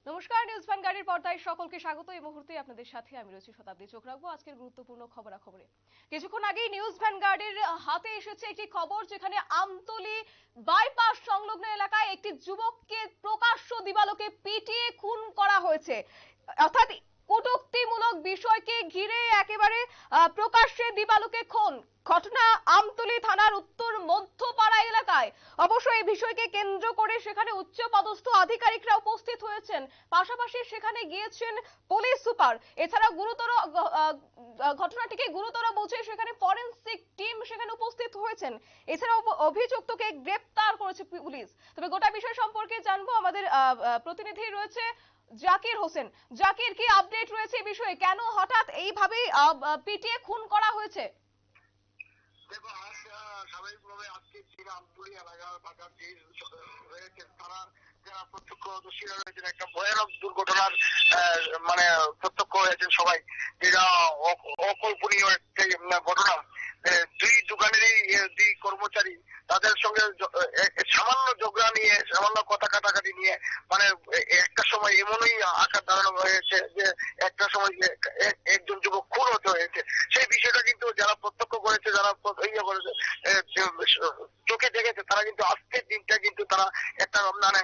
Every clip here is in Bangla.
নমস্কার, নিউজ ভ্যানগার্ডের পর্দায় সকলকে স্বাগত। এই মুহূর্তে আপনাদের সাথে আমি রয়েছি শতাব্দী। চোখ রাখবো আজকের গুরুত্বপূর্ণ খবরাখবরে। কিছুক্ষণ আগেই নিউজ ভ্যানগার্ডের হাতে এসেছে একটি খবর, যেখানে আমতলী বাইপাস সংলগ্ন এলাকায় একটি যুবককে প্রকাশ্য দিবালোকে পিটিয়ে খুন করা হয়েছে। অর্থাৎ কটূক্তিমূলক বিষয়কে ঘিরে একেবারে প্রকাশ্যে দিবালোকে খুন। ঘটনা আমতলী থানার উত্তর মধ্যপাড়া এলাকায়। অবশ্য এই বিষয়কে কেন্দ্র করে সেখানে উচ্চপদস্থ আধিকারিকরা উপস্থিত হয়েছেন, পাশাপাশি সেখানে গিয়েছেন পুলিশ সুপার। এছাড়া ঘটনাটিকে গুরুতর বুঝে সেখানে ফরেনসিক টিম সেখানে উপস্থিত হয়েছেন। এছাড়া অভিযুক্তকে গ্রেপ্তার করেছে পুলিশ। তবে গোটা বিষয় সম্পর্কে জানবো, আমাদের প্রতিনিধি রয়েছে জাকির হোসেন। জাকির, কি আপডেট রয়েছে এই বিষয়ে? কেন হঠাৎ এইভাবে পিটিয়ে খুন করা হয়েছে? দেখো, আজ স্বাভাবিকভাবে আজকে যে আমতলী এলাকার বাজার যে রয়েছে, তারা যারা প্রত্যক্ষদর্শীরা রয়েছেন, একটা ভয়ানক দুর্ঘটনার মানে প্রত্যক্ষ হয়েছেন সবাই, যেটা অকল্পনীয় একটি ঘটনা। দুই দোকানেরই দুই কর্মচারী তাদের সঙ্গে সামান্য ঝগড়া নিয়ে, সামান্য কথা কাটাকাটি নিয়ে, মানে একটা সময় এমনই আকার ধারণ হয়েছে যে একটা সময় একজন যুবক খুন হতে হয়েছে। সেই বিষয়টা কিন্তু যারা প্রত্যক্ষ করেছে, যারা ইয়ে করেছে, চোখে দেখেছে, তারা কিন্তু আজকের দিনটা কিন্তু তারা একটা মানে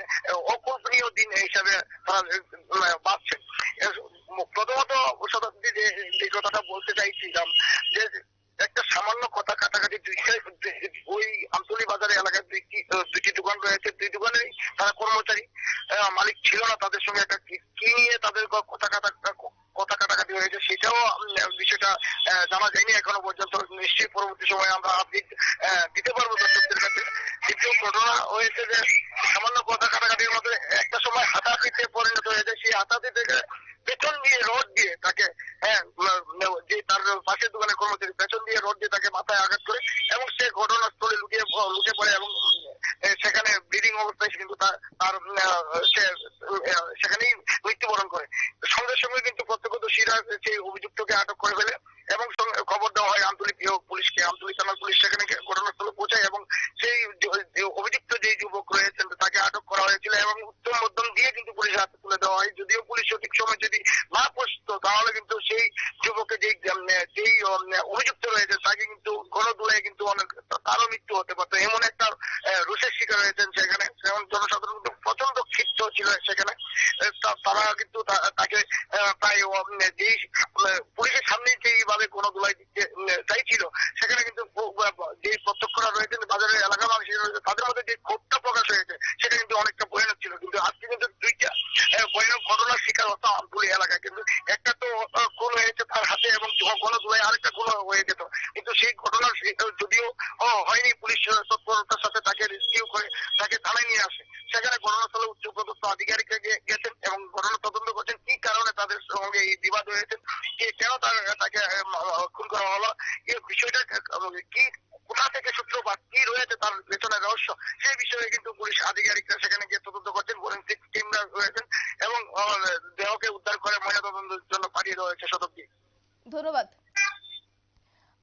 অকল্পনীয় দিন হিসাবে তারা বাঁচছে। প্রথমত শতাব্দী যে কথাটা বলতে চাইছিলাম, যে একটা সামান্য কথা কাটাকাটি ওই আমতলী বাজারে এলাকায় দুটি দোকান রয়েছে, দুই দোকানেই তারা কর্মচারী, মালিক ছিল না, তাদের সঙ্গে একটা কি নিয়ে তাদের কথা কাটাকাটি হয়েছে সেটাও বিষয়টা জানা যায়নি এখনো পর্যন্ত। নিশ্চয়ই পরবর্তী সময়ে আমরা আপডেট দিতে পারবো দর্শকদের কাছে। দ্বিতীয় ঘটনা হয়েছে যে সামান্য কথা কাটাকাটির মধ্যে একটা সময় হাতাহাতিতে পরিণত হয়েছে। সেই হাতাহাতি থেকে পেছন দিয়ে রড দিয়ে তাকে, যে তার পাশের দোকানের কর্মচারী পেছন দিয়ে রড দিয়ে তাকে মাথায় আঘাত করে এবং সে ঘটনাস্থলে লুটে পড়ে এবং সেখানে ব্লিডিং অবস্থায় কিন্তু তার সে সেখানেই মৃত্যুবরণ করে। সঙ্গে সঙ্গে কিন্তু প্রত্যক্ষদর্শীরা সেই অভিযুক্তকে আটক করে ফেলে এবং খবর দেওয়া হয় আমতলী পুলিশকে। আমতলী থানার পুলিশ সেখানে ঘটনাস্থলে পৌঁছায় এবং সেই অভিযুক্ত যে যুবক রয়েছেন তাকে আটক করা হয়েছিল এবং উত্তম মধ্যম দিয়ে কিন্তু পুলিশের হাতে তুলে দেওয়া হয়। যদিও পুলিশ সঠিক সময় যদি না পৌঁছতো, তাহলে কিন্তু সেই যুবকের যেই অভিযুক্ত রয়েছে তাকে কিন্তু গণধোলায় কিন্তু অনেক তারও মৃত্যু হতে পারতো। এমন একটা রোষের শিকার হয়েছেন সেখানে, এবং জনসাধারণ কিন্তু প্রচন্ড ক্ষিপ্ত ছিল সেখানে। তারা কিন্তু তাকে প্রায় যেই পুলিশের সামনে যেইভাবে গণধোলাই দিতে চাইছিল, সেখানে কিন্তু যে প্রত্যক্ষরা রয়েছেন বাজারের এলাকাবাসী রয়েছে, তাদের মধ্যে যে ক্ষোভটা প্রকাশ হয়েছে সেটা কিন্তু অনেকটা ভয়ানক ছিল। কিন্তু আজকে কিন্তু দুইটা ভয়ানক ঘটনার শিকার হতো আমতলী এলাকায়। কিন্তু একটা তো খুন হয়েছে তার হাতে এবং গণধোলাই আরেকটা খুন হয়ে যেত, কিন্তু সেই ঘটনার যদিও হয়নি, পুলিশ তৎপরতার সাথে তাকে রেস্কিউ করে তাকে থানায় নিয়ে আসে। সেখানে ঘটনাস্থলে উচ্চপদস্থ আধিকারিকরা গেছেন এবং ঘটনা তদন্ত করছেন কি কারণে তাদের সঙ্গে এই বিবাদ হয়েছে, কেন তাকে খুন করা হলো, এই বিষয়টা কি, কোথা থেকে সূত্রপাত, কি রয়েছে তার পেছনের রহস্য, সেই বিষয়ে কিন্তু পুলিশ আধিকারিকরা সেখানে গিয়ে তদন্ত করছেন। ফরেনসিক টিমরা রয়েছেন এবং দেহকে উদ্ধার করে ময়নাতদন্তের জন্য পাঠিয়ে দেওয়া হয়েছে। শতাব্দী, ধন্যবাদ।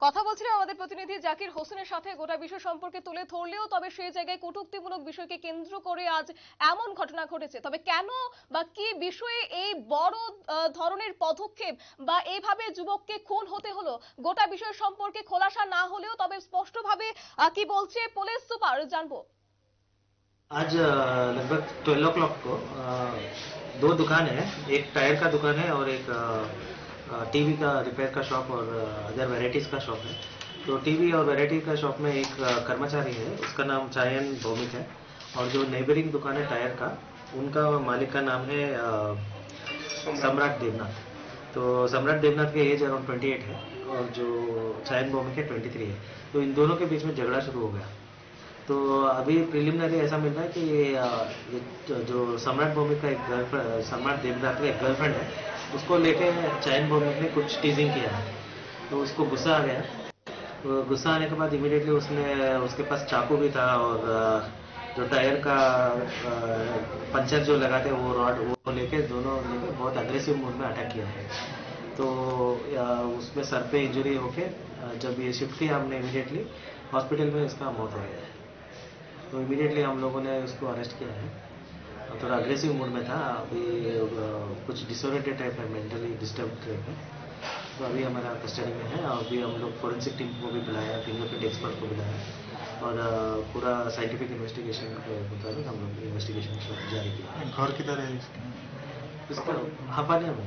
কথা বলছিলাম আমাদের প্রতিনিধি জাকির হোসেনের সাথে গোটা বিষয় সম্পর্কে তুলে ধরলেও, তবে সেই জায়গায় কটূক্তিমূলক বিষয়কে কেন্দ্র করে আজ এমন ঘটনা ঘটেছে। তবে কেন বা কি বিষয়ে এই বড় ধরনের পদক্ষেপ বা এইভাবে যুবককে খুন হতে হলো, গোটা বিষয় সম্পর্কে খোলাসা না হলেও তবে স্পষ্টভাবে কি বলছে পুলিশ সুপার জানবো। आज लगभग 12 o'clock को दो दुकान है, एक टायर का दुकान है और एक टीवी का रिपेयर का शॉप और अदर वैरायटीज का शॉप है। तो टीवी और वैरायटी का शॉप में एक कर्मचारी है, उसका नाम चायन भौमिक है, और जो नेबरिंग दुकान है टायर का, उनका मालिक का नाम है सम्राट देवनाथ। तो सम्राट देवनाथ की एज अराउंड 28 है और जो चायन भौमिक है 23 है। तो इन दोनों के बीच में झगड़ा शुरू हो गया। तो अभी प्रिलिमिनरी ऐसा मिल रहा है कि ये जो सम्राट भौमिक का एक गर्लफ्रेंड, सम्राट देवनाथ का एक गर्लफ्रेंड है, उसको लेके चायन भौमिक ने कुछ टीजिंग किया है। तो उसको गुस्सा आ गया। तो गुस्सा आने के बाद इमीडिएटली उसके पास चाकू भी था और जो टायर का पंचर जो लगाते वो रॉड वो लेके बहुत अग्रेसिव मोड में अटैक किया है। तो उसमें सर पे इंजरी होके जब ये शिफ्ट किया हमने इमीडिएटली हॉस्पिटल में, इसका मौत हो गया है। तो इमीडिएटली हम लोगों ने उसको अरेस्ट किया है थोड़ा अग्रेसिव मूड में था। अभी कुछ डिसोरिएंटेड टाइप है, मेंटली डिस्टर्ब टाइप है, तो अभी हमारा कस्टडी में है। और अभी हम लोग फोरेंसिक टीम को भी बुलाया, फिंगरप्रिंट एक्सपर्ट को बुलाया और पूरा साइंटिफिक इन्वेस्टिगेशन के मुताबिक हम लोग इन्वेस्टिगेशन जारी किया। घर किधर है इसका हापानिया में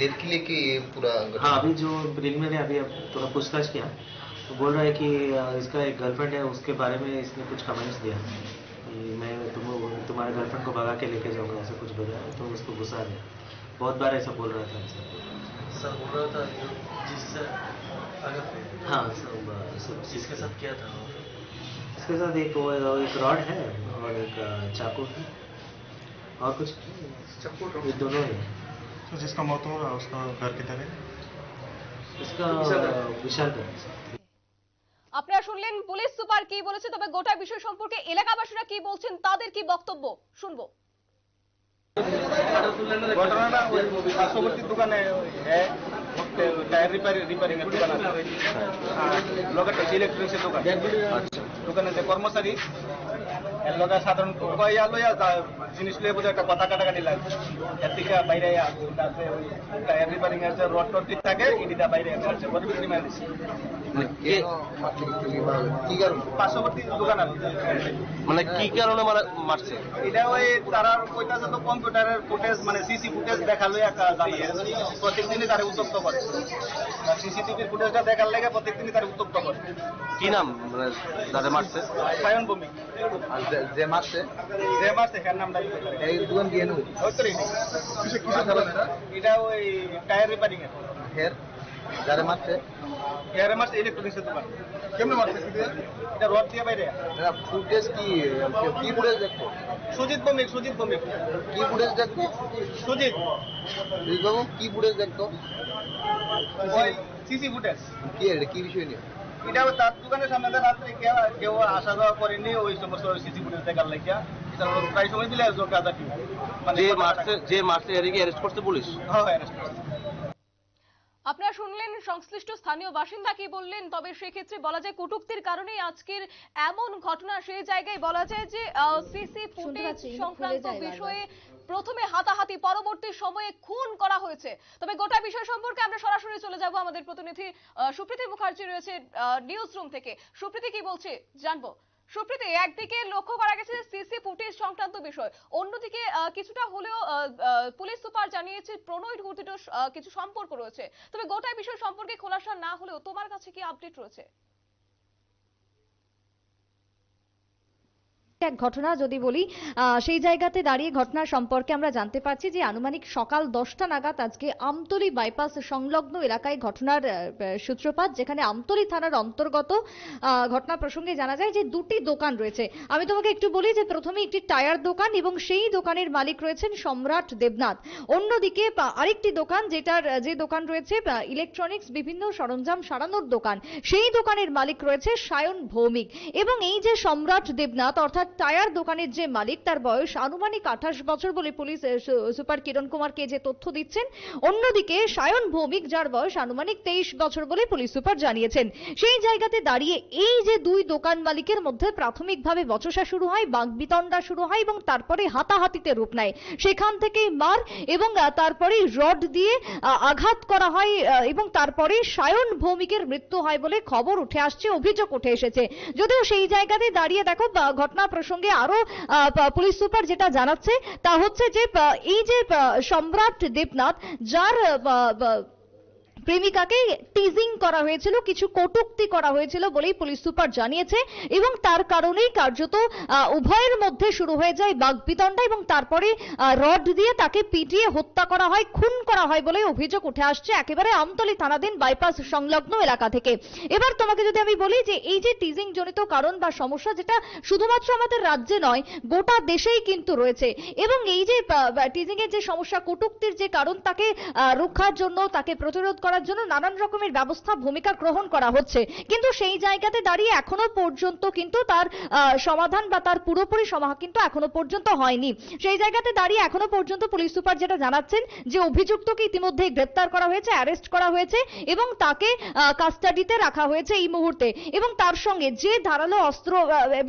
लड़की लेके ये पूरा हाँ, अभी जो प्रिलिमिनरी अभी अब थोड़ा पूछताछ किया तो बोल रहा है कि इसका एक गर्लफ्रेंड है, उसके बारे में इसने कुछ कमेंट्स दिया कि मैं तुम्हारे गर्लफ्रेंड को भगा के लेके जाऊंगा, ऐसा कुछ बोला, तो उसको गुस्सा दिया। बहुत बार ऐसा बोल रहा था सर बोल रहा था जिससे हाँ जिसके साथ क्या था इसके साथ एक रॉड है और एक चाकू है और कुछ ये दोनों ही। तो जिसका मौत हुआ उसका घर किधर है? इसका विशालगढ़। আপনারা শুনলেন পুলিশ সুপার কি বলেছে, তবে গোটা বিষয় সম্পর্কে এলাকাবাসীরা কি বলছেন তাদের কি বক্তব্য শুনবো। ঘটনাটা ওই পার্শ্ববর্তী দোকানে টায়ার রিপেয়ারিং এর দোকান আছে, লোকের ইলেকট্রনিক্সের দোকান। দোকানে যে কর্মচারী এর লোকের সাধারণ কইয়া লইয়া জিনিস লইয়া বুঝে একটা কথা কাটাকাটি লাগে, এর থেকে বাইরে ওই টায়ার রিপেয়ারিং এর যে রড টড থাকে ইডিটা বাইরে আছে, বডি বিক্রি মারি দিচ্ছে। পার্শ্ববর্তী দোকান আছে, মানে কি কারণে মারছে এটা ওই তারা কইতাছে তো কম্পিউটারের ফুটেজ মানে সিসি ফুটেজ দেখা লইয়া প্রত্যেকদিনই তারা উত্তপ্ত করে, সিসিটিভির ফুটেজটা দেখার লেগে প্রত্যেকদিনই তারা উত্তপ্ত করে। কি নাম মানে যারা মারছে? সায়ন ভৌমিক। আর যে মারছে এর নামটা এই দোকান দিয়ে নু এটা ওই টায়ার রিপেয়ারিং এর হের যারা মারছে এর মারছে ইলেকট্রনিক্সের দোকান। কেমনে মারছে? এটা রড দিয়ে বাইরে। ফুটেজ কি ফুটেজ দেখতো? সুজিত ভৌমিক কি ফুটেজ দেখতো? সুজিত বাবু কি ফুটেজ দেখতো? ওই সিসি ফুটেজ। কি এটা কি বিষয় নিয়ে? এটা তার দোকানের সামনে রাত্রে কেউ আসা যাওয়া করেনি, ওই সমস্ত সিসি ফুটেজ দেখার লাগিয়া এটা প্রায় সময় দিলে মানে যে মারছে এদিকে অ্যারেস্ট করছে পুলিশ। হ্যাঁ অ্যারেস্ট করছে। আপনারা শুনলেন সংশ্লিষ্ট স্থানীয় বাসিন্দা কি বললেন, তবে সেক্ষেত্রে বলা যায় কটূক্তির কারণেই আজকের এমন ঘটনা। সেই জায়গায় বলা যায় যে সিসি ফুটেজ সংক্রান্ত বিষয়ে প্রথমে হাতাহাতি, পরবর্তী সময়ে খুন করা হয়েছে। তবে গোটা বিষয় সম্পর্কে আমরা সরাসরি চলে যাব, আমাদের প্রতিনিধি সুপ্রীতি মুখার্জি রয়েছে নিউজ রুম থেকে। সুপ্রীতি কি বলছে জানবো। সুপ্রীতি, একদিকে লক্ষ্য করা গেছে সিসি ফুটেজ সংক্রান্ত বিষয়, অন্যদিকে কিছুটা হলেও পুলিশ সুপার জানিয়েছে প্রণয় ঘটিত কিছু সম্পর্ক রয়েছে। তবে গোটা বিষয় সম্পর্কে খোলাসা না হলেও তোমার কাছে কি আপডেট রয়েছে? এক ঘটনা যদি বলি, সেই জায়গাতে দাঁড়িয়ে ঘটনার সম্পর্কে আমরা জানতে পারছি যে আনুমানিক সকাল 10টা নাগাদ আজকে আমতলী বাইপাস সংলগ্ন এলাকায় ঘটনার সূত্রপাত, যেখানে আমতলী থানার অন্তর্গত ঘটনা প্রসঙ্গে জানা যায় যে দুটি দোকান রয়েছে। আমি তোমাকে একটু বলি যে প্রথমে একটি টায়ার দোকান এবং সেই দোকানের মালিক রয়েছেন সম্রাট দেবনাথ। অন্যদিকে আরেকটি দোকান যে দোকান রয়েছে ইলেকট্রনিক্স বিভিন্ন সরঞ্জাম সারানোর দোকান, সেই দোকানের মালিক রয়েছে সায়ন ভৌমিক। এবং এই যে সম্রাট দেবনাথ অর্থাৎ টায়ার দোকানের যে মালিক, তার বয়স আনুমানিক 28 বছর বলে পুলিশ সুপার কিরণ কুমারকে যে তথ্য দিচ্ছেন। অন্যদিকে সায়ন ভৌমিক, যার বয়স আনুমানিক 23 বছর বলে পুলিশ সুপার জানিয়েছেন। সেই জায়গাতে দাঁড়িয়ে এই যে দুই দোকান মালিকের মধ্যে প্রাথমিকভাবে বচসা শুরু হয়, বাকবিতণ্ডা শুরু হয় এবং তারপরে হাতাহাতিতে রূপ নেয়। সেখান থেকেই মার এবং তারপরে রড দিয়ে আঘাত করা হয় এবং তারপরে সায়ন ভৌমিকের মৃত্যু হয় বলে খবর উঠে আসছে, অভিযোগ উঠে এসেছে। যদিও সেই জায়গাতে দাঁড়িয়ে দেখো ঘটনা প্রসঙ্গে আরো পুলিশ সুপার যেটা জানাচ্ছে তা হচ্ছে যে এই যে সম্রাট দেবনাথ, যার প্রেমিকাকে টিজিং করা হয়েছিল, কিছু কটূক্তি করা হয়েছিল বলেই পুলিশ সুপার জানিয়েছে এবং তার কারণেই কার্যত উভয়ের মধ্যে শুরু হয়ে যায় বাকবিতণ্ডা এবং তারপরে রড দিয়ে তাকে পিটিয়ে হত্যা করা হয়, খুন করা হয় বলে অভিযোগ উঠে আসছে একেবারে আমতলী থানাধীন বাইপাস সংলগ্ন এলাকা থেকে। এবার তোমাকে যদি আমি বলি যে এই যে টিজিং জনিত কারণ বা সমস্যা, যেটা শুধুমাত্র আমাদের রাজ্যে নয় গোটা দেশেই কিন্তু রয়েছে, এবং এই যে টিজিং এর যে সমস্যা, কটূক্তির যে কারণ, তাকে রক্ষার জন্য, তাকে প্রতিরোধ করার করার জন্য নানান রকমের ব্যবস্থা ভূমিকা গ্রহণ করা হচ্ছে, কিন্তু সেই জায়গাতে দাঁড়িয়ে এখনো পর্যন্ত কিন্তু তার সমাধান বা তার পুরোপুরি সমাধান কিন্তু এখনো পর্যন্ত হয়নি। সেই জায়গাতে দাঁড়িয়ে এখনো পর্যন্ত পুলিশ সুপার যেটা জানাচ্ছেন যে অভিযুক্তকে ইতিমধ্যে গ্রেপ্তার করা হয়েছে, অ্যারেস্ট করা হয়েছে এবং তাকে কাস্টাডিতে রাখা হয়েছে এই মুহূর্তে। এবং তার সঙ্গে যে ধারালো অস্ত্র,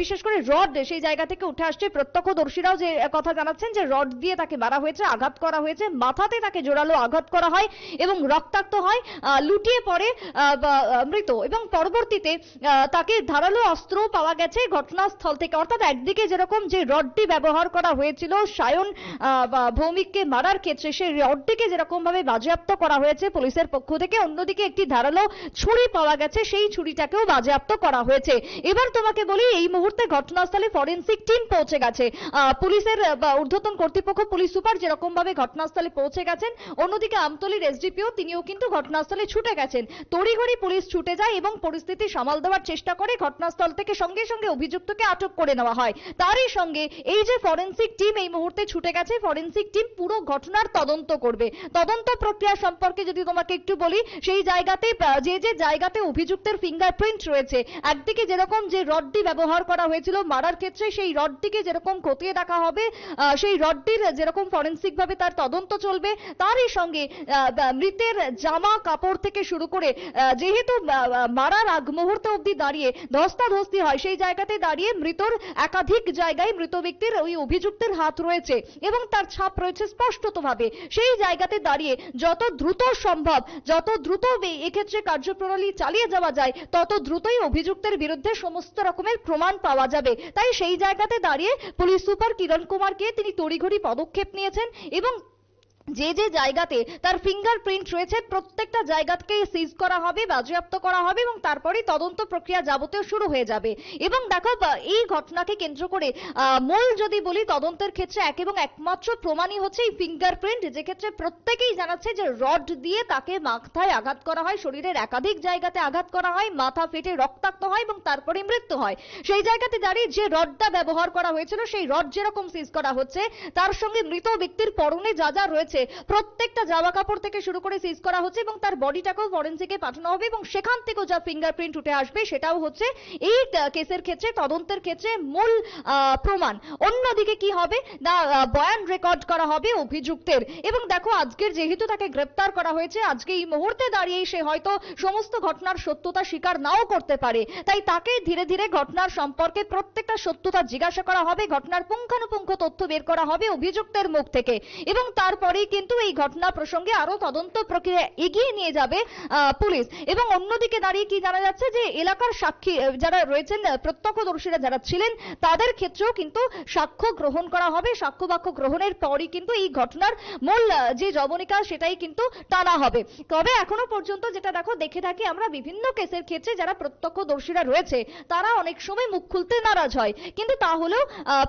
বিশেষ করে রড সেই জায়গা থেকে উঠে আসছে, প্রত্যক্ষদর্শীরাও যে কথা জানাচ্ছেন যে রড দিয়ে তাকে মারা হয়েছে, আঘাত করা হয়েছে, মাথাতে তাকে জোরালো আঘাত করা হয় এবং রক্তাক্ত হয়, লুটিয়ে পড়ে মৃত। এবং পরবর্তীতে তাকে ধারালো অস্ত্র পাওয়া গেছে ঘটনাস্থল থেকে। অর্থাৎ একদিকে যেরকম যে রডটি ব্যবহার করা হয়েছিল সায়ন ভৌমিককে মারার ক্ষেত্রে, সেই রডটিকে যেরকম ভাবে বাজেয়াপ্ত করা হয়েছে পুলিশের পক্ষ থেকে, অন্যদিকে একটি ধারালো ছুরি পাওয়া গেছে, সেই ছুরিটাকেও বাজেয়াপ্ত করা হয়েছে। এবার তোমাকে বলি, এই মুহূর্তে ঘটনাস্থলে ফরেনসিক টিম পৌঁছে গেছে। পুলিশের ঊর্ধ্বতন কর্তৃপক্ষ, পুলিশ সুপার যেরকম ভাবে ঘটনাস্থলে পৌঁছে গেছেন, অন্যদিকে আমতলীর এসডিপিও তিনিও কিন্তু ঘটনাস্থলে ছুটে গেছেন। তড়িঘড়ি পুলিশ ছুটে যায় এবং পরিস্থিতি সামাল দেওয়ার চেষ্টা করে। ঘটনাস্থল থেকে সঙ্গে সঙ্গে অভিযুক্তকে আটক করে নেওয়া হয়। তারই সঙ্গে এই যে ফরেনসিক টিম এই মুহূর্তে ছুটে গেছে, ফরেনসিক টিম পুরো ঘটনার তদন্ত করবে। তদন্ত প্রক্রিয়া সম্পর্কে যদি তোমাকে একটু বলি, সেই জায়গাতে যে জায়গাতে অভিযুক্তের ফিঙ্গারপ্রিন্ট রয়েছে, একদিকে যেরকম যে রডটি ব্যবহার করা হয়েছিল মারার ক্ষেত্রে, সেই রডটিকে যেরকম খতিয়ে দেখা হবে, সেই রডটির যেরকম ফরেনসিক ভাবে তার তদন্ত চলবে, তারই সঙ্গে মৃতের জামা কাপড় থেকে শুরু করে, যেহেতু মারার আগ মুহূর্ত অবধি দাঁড়িয়ে ধস্তাধস্তি হয়, সেই জায়গাতে দাঁড়িয়ে মৃতর একাধিক জায়গায় মৃত ব্যক্তির ওই অভিযুক্তের হাত রয়েছে এবং তার ছাপ রয়েছে স্পষ্টতভাবে। সেই জায়গাতে দাঁড়িয়ে যত দ্রুত সম্ভব, যত দ্রুত এক্ষেত্রে কার্যপ্রণালী চালিয়ে যাওয়া যায়, তত দ্রুতই অভিযুক্তের বিরুদ্ধে সমস্ত রকমের প্রমাণ পাওয়া যাবে। তাই সেই জায়গাতে দাঁড়িয়ে পুলিশ সুপার কিরণ কুমারকে তিনি তড়িঘড়ি পদক্ষেপ নিয়েছেন এবং যে যে জায়গাতে তার ফিঙ্গারপ্রিন্ট রয়েছে প্রত্যেকটা জায়গাকে সিজ করা হবে, বাজেয়াপ্ত করা হবে এবং তারপরেই তদন্ত প্রক্রিয়া যাবতীয় শুরু হয়ে যাবে। এবং দেখো, এই ঘটনাকে কেন্দ্র করে মূল যদি বলি তদন্তের ক্ষেত্রে এক এবং একমাত্র প্রমাণই হচ্ছে এই ফিঙ্গারপ্রিন্ট, যে ক্ষেত্রে প্রত্যেকেই জানাচ্ছে যে রড দিয়ে তাকে মাথায় আঘাত করা হয়, শরীরের একাধিক জায়গাতে আঘাত করা হয়, মাথা ফেটে রক্তাক্ত হয় এবং তারপরে মৃত্যু হয়। সেই জায়গাতে দাঁড়িয়ে যে রডটা ব্যবহার করা হয়েছিল, সেই রড যেরকম সিজ করা হচ্ছে, তার সঙ্গে মৃত ব্যক্তির পরনে যা যা রয়েছে প্রত্যেকটা জামা কাপড় থেকে শুরু করে সিজ করা হচ্ছে এবং তার বডিটাকেও ফরেনসিকে পাঠানো হবে এবং সেখান থেকেও যা ফিঙ্গারপ্রিন্ট উঠে আসবে সেটাও হচ্ছে এই কেসের ক্ষেত্রে, তদন্তের ক্ষেত্রে মূল প্রমাণ। অন্যদিকে কি হবে না, বয়ান রেকর্ড করা হবে অভিযুক্তের। এবং দেখো, আজকের যেহেতু তাকে গ্রেপ্তার করা হয়েছে, আজকে এই মুহূর্তে দাঁড়িয়ে সে হয়তো সমস্ত ঘটনার সত্যতা স্বীকার নাও করতে পারে, তাই তাকে ধীরে ধীরে ঘটনার সম্পর্কে প্রত্যেকটা সত্যতা জিজ্ঞাসা করা হবে, ঘটনার পুঙ্খানুপুঙ্খ তথ্য বের করা হবে অভিযুক্তের মুখ থেকে এবং তারপরেই কিন্তু এই ঘটনা প্রসঙ্গে আরো তদন্ত প্রক্রিয়া এগিয়ে নিয়ে যাবে পুলিশ। এবং অন্যদিকে দাঁড়িয়ে কি জানা যাচ্ছে যে এলাকার সাক্ষী যারা রয়েছেন, প্রত্যক্ষদর্শীরা যারা ছিলেন, তাদের ক্ষেত্রেও কিন্তু সাক্ষ্য গ্রহণ করা হবে। সাক্ষ্য বাক্য গ্রহণের পরই কিন্তু এই ঘটনার মূল যে জবনিকা সেটাই কিন্তু টানা হবে। তবে এখনো পর্যন্ত যেটা দেখে থাকি আমরা বিভিন্ন কেসের ক্ষেত্রে, যারা প্রত্যক্ষদর্শীরা রয়েছে তারা অনেক সময় মুখ খুলতে নারাজ হয়, কিন্তু তাহলেও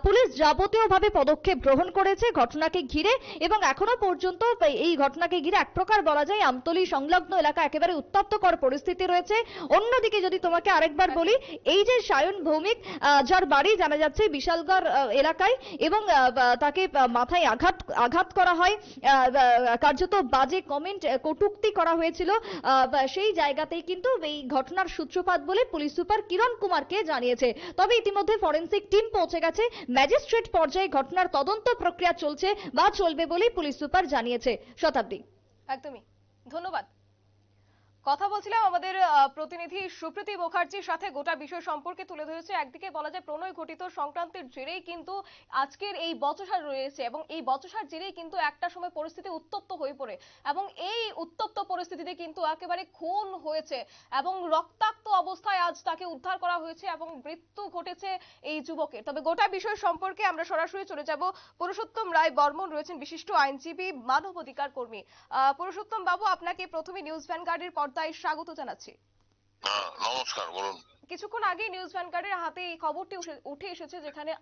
পুলিশ যাবতীয়ভাবে পদক্ষেপ গ্রহণ করেছে ঘটনাকে ঘিরে এবং এখনো পর্যন্ত এই ঘটনাকে ঘিরে এক প্রকার বলা যায় আমতলী সংলগ্ন এলাকা একেবারে উত্তপ্তকর পরিস্থিতি রয়েছে। অন্যদিকে যদি তোমাকে আরেকবার বলি, এই যে সায়ন ভৌমিক, যার বাড়ি জানা যাচ্ছে বিশালগড় এলাকায় এবং তাকে মাথায় আঘাত করা হয়, কার্যত বাজে কমেন্ট কটূক্তি করা হয়েছিল, সেই জায়গাতেই কিন্তু এই ঘটনার সূত্রপাত বলে পুলিশ সুপার কিরণ কুমারকে জানিয়েছে। তবে ইতিমধ্যে ফরেনসিক টিম পৌঁছে গেছে, ম্যাজিস্ট্রেট পর্যায়ে ঘটনার তদন্ত প্রক্রিয়া চলছে বা চলবে বলেই পুলিশ সুপার জানিয়েছে। শতাব্দী, একদমই ধন্যবাদ। কথা বলছিলাম আমাদের প্রতিনিধি সুপ্রীতি মুখার্জির সাথে, গোটা বিষয় সম্পর্কে তুলে ধরেছে। একদিকে বলা যায় প্রণয় ঘটিত সংক্রান্তের জেরেই কিন্তু আজকের এই বচসার রয়েছে এবং এই বচসার জেরেই কিন্তু একটা সময় পরিস্থিতি উত্তপ্ত হয়ে পড়ে এবং এই উত্তপ্ত পরিস্থিতিতে কিন্তু একেবারে খুন হয়েছে এবং রক্তাক্ত অবস্থায় আজ তাকে উদ্ধার করা হয়েছে এবং মৃত্যু ঘটেছে এই যুবকের। তবে গোটা বিষয় সম্পর্কে আমরা সরাসরি চলে যাব, পুরুষোত্তম রায় বর্মন রয়েছেন বিশিষ্ট আইনজীবী, মানবাধিকার কর্মী। পুরুষোত্তম বাবু, আপনাকে প্রথমে নিউজ ভ্যানগার্ডের তাই স্বাগত জানাচ্ছি। নমস্কার, বলুন। কিছুক্ষণ আগে নিউজ ভ্যানগার্ডের হাতে এই খবরটি উঠে এসেছে যেখানে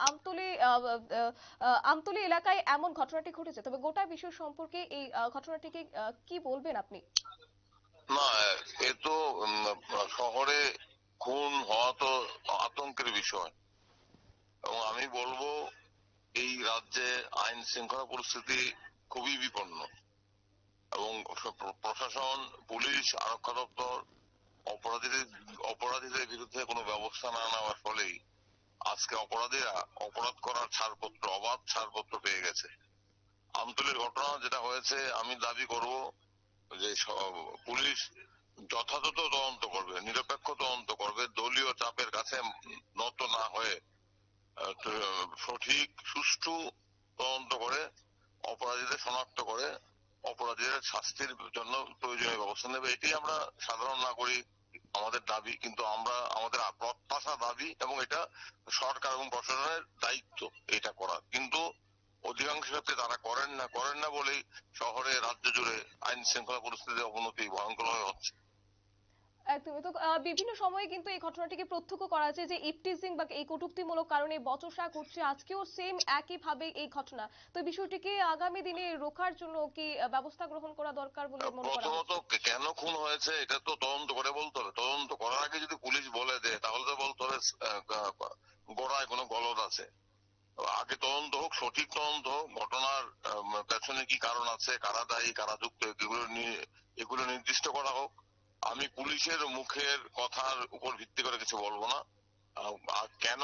আমতলী এলাকায় এমন ঘটনাটি ঘটেছে। তবে গোটা বিষয় সম্পর্কে এই ঘটনাটিকে কি বলবেন আপনি? না, এ তো শহরে খুন হওয়া তো আতঙ্কের বিষয় এবং আমি বলবো এই রাজ্যে আইন শৃঙ্খলা পরিস্থিতি খুবই বিপন্ন এবং প্রশাসন, পুলিশ, আরক্ষা দপ্তর অপরাধীদের বিরুদ্ধে কোনো ব্যবস্থা না নেওয়ার ফলেই আজকে অপরাধীরা অপরাধ করার ছাড়পত্র, অবাধ ছাড়পত্র পেয়ে গেছে। আমতলীর ঘটনা যেটা হয়েছে, আমি দাবি করব যে পুলিশ যথাযথ তদন্ত করবে, নিরপেক্ষ তদন্ত করবে, দলীয় চাপের কাছে নত না হয়ে সঠিক সুষ্ঠু তদন্ত করে অপরাধীদের শনাক্ত করে অপরাধীদের শাস্তির জন্য প্রয়োজনীয় ব্যবস্থা নেবে। এটি আমরা সাধারণ নাগরিক আমাদের দাবি, কিন্তু আমাদের প্রত্যাশা দাবি, এবং এটা সরকার এবং প্রশাসনের দায়িত্ব এটা করার। কিন্তু অধিকাংশ ক্ষেত্রে তারা করেন না বলেই শহরে, রাজ্য জুড়ে আইন শৃঙ্খলা পরিস্থিতির অবনতি ভয়ঙ্করভাবে হচ্ছে। একদমই তো বিভিন্ন সময়ে কিন্তু এই ঘটনাটিকে প্রত্যক্ষ করা যায় যে ইপটিজিং বা এই কটূক্তিমূলক কারণে বচসা করছে, আজকেও সেম একই ভাবে এই ঘটনা। তো বিষয়টিকে আগামী দিনে রোখার জন্য কি ব্যবস্থা গ্রহণ করা দরকার বলে মনে করা প্রথমত হচ্ছে? কেন খুন হয়েছে এটা তো তদন্ত করে বলতে হবে। তদন্ত করার আগে যদি পুলিশ বলে দেয় তাহলে তো বলতে হবে গোড়ায় কোনো গলদ আছে। আগে তদন্ত হোক, সঠিক তদন্ত হোক, ঘটনার পেছনে কি কারণ আছে, কারা দায়ী, কারা যুক্ত, এগুলো নির্দিষ্ট করা হোক। আমি পুলিশের মুখের কথার উপর ভিত্তি করে কিছু বলবো না। আর কেন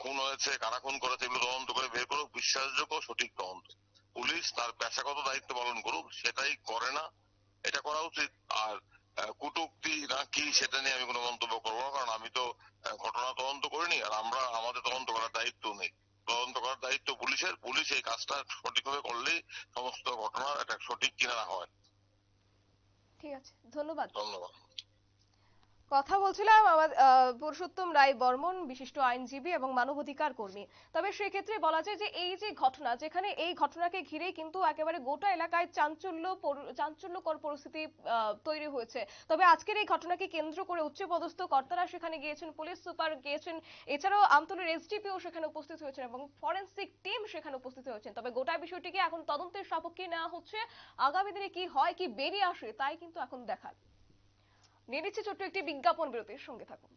খুন হয়েছে, কারা খুন করেছে, এগুলো তদন্ত করে বের করুক, বিশ্বাসযোগ্য সঠিক তদন্ত। পুলিশ তার পেশাগত দায়িত্ব পালন করুক, সেটাই করে না, এটা করা উচিত। আর কটূক্তি না কি সেটা নিয়ে আমি কোনো মন্তব্য করবো না, কারণ আমি তো ঘটনা তদন্ত করিনি, আর আমাদের তদন্ত করার দায়িত্ব নেই। তদন্ত করার দায়িত্ব পুলিশের। পুলিশ এই কাজটা সঠিকভাবে করলেই সমস্ত ঘটনা একটা সঠিক কিনারা হয়। ঠিক আছে, ধন্যবাদ। ধন্যবাদ। কথা বলছিলাম আমার পুরুষোত্তম রায় বর্মন, বিশিষ্ট আইনজীবী এবং মানবাধিকার কর্মী। তবে সেক্ষেত্রে বলা যায় যে এই যে ঘটনা, যেখানে এই ঘটনাকে ঘিরে কিন্তু একেবারে গোটা এলাকায় চাঞ্চল্যকর পরিস্থিতি তৈরি হয়েছে। তবে আজকের এই ঘটনাকে কেন্দ্র করে উচ্চপদস্থ কর্তারা সেখানে গিয়েছেন, পুলিশ সুপার গিয়েছেন, এছাড়াও আমতলীর এসডিপিও সেখানে উপস্থিত হয়েছেন এবং ফরেনসিক টিম সেখানে উপস্থিত হয়েছেন। তবে গোটা বিষয়টিকে এখন তদন্তের সাপেক্ষে নেওয়া হচ্ছে। আগামী দিনে কি হয়, কি বেরিয়ে আসে, তাই কিন্তু এখন দেখার। নিয়ে নিচ্ছে ছোট্ট একটি বিজ্ঞাপন বিরতির সঙ্গে থাকুন।